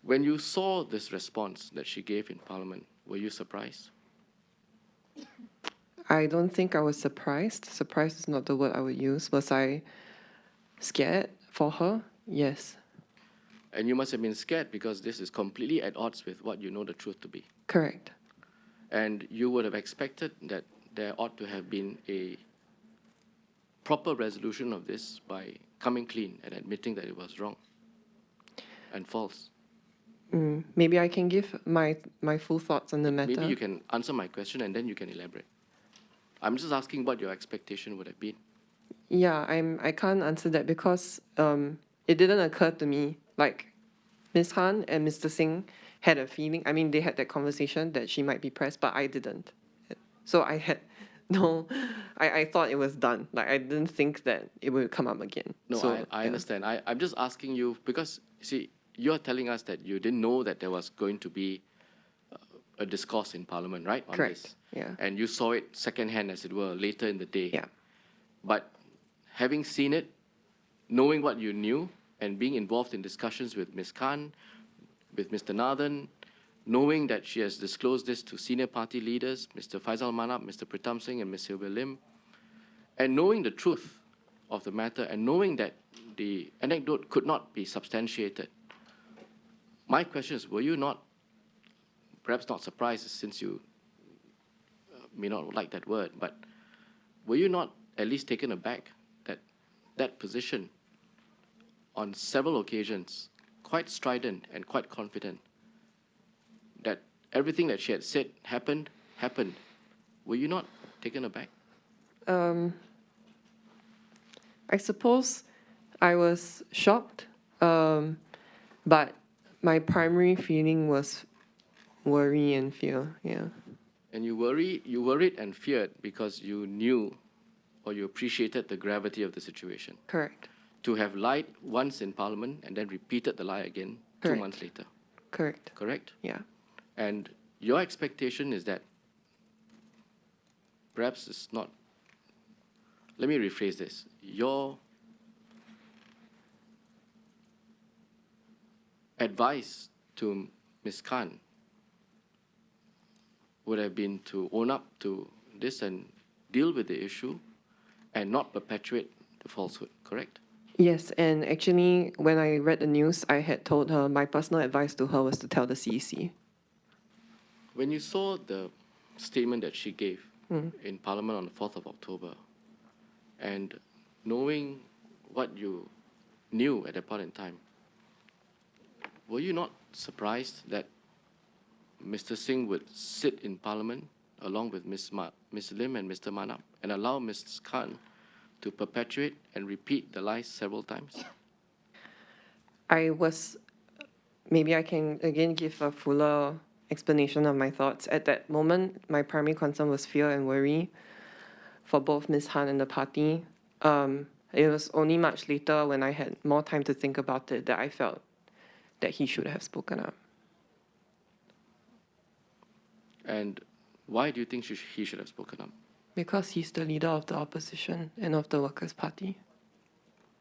When you saw this response that she gave in Parliament, were you surprised? I don't think I was surprised. Surprised is not the word I would use. Was I scared for her? Yes. And you must have been scared because this is completely at odds with what you know the truth to be. Correct. And you would have expected that there ought to have been a proper resolution of this by coming clean and admitting that it was wrong and false. Maybe I can give my full thoughts on the matter. Maybe you can answer my question and then you can elaborate. I'm just asking what your expectation would have been. Yeah, I can't answer that because it didn't occur to me. Like, Ms. Han and Mr. Singh had a feeling. I mean, they had that conversation that she might be pressed, but I didn't. So I had no. I thought it was done. Like, I didn't think that it would come up again. No, so, I understand. I'm just asking you because, see, you're telling us that you didn't know that there was going to be a discourse in Parliament, right? On Correct. this. Yeah. And you saw it secondhand, as it were, later in the day. Yeah. But having seen it, knowing what you knew, and being involved in discussions with Ms. Khan, with Mr. Nathan, knowing that she has disclosed this to senior party leaders, Mr. Faisal Manap, Mr. Pritam Singh, and Ms. Sylvia Lim, and knowing the truth of the matter, and knowing that the anecdote could not be substantiated, my question is, were you not, perhaps not surprised since you may not like that word, but were you not at least taken aback that that position on several occasions, quite strident and quite confident, that everything that she had said happened? Were you not taken aback? I suppose I was shocked, but my primary feeling was worry and fear. Yeah. And you worried and feared because you knew or you appreciated the gravity of the situation. Correct. To have lied once in Parliament and then repeated the lie again Correct. 2 months later. Correct. Correct? Yeah. And your expectation is that perhaps it's not. Let me rephrase this. Your advice to Ms. Khan would have been to own up to this and deal with the issue and not perpetuate the falsehood, correct? Yes, and actually, when I read the news, I had told her my personal advice to her was to tell the CEC. When you saw the statement that she gave in Parliament on the 4th of October, and knowing what you knew at that point in time, were you not surprised that Mr. Singh would sit in Parliament along with Ms. Lim and Mr. Manap and allow Ms. Khan to perpetuate and repeat the lies several times? Maybe I can again give a fuller explanation of my thoughts. At that moment, my primary concern was fear and worry for both Ms. Han and the party. It was only much later when I had more time to think about it that I felt that he should have spoken up. And why do you think he should have spoken up? Because he's the leader of the opposition and of the Workers' Party.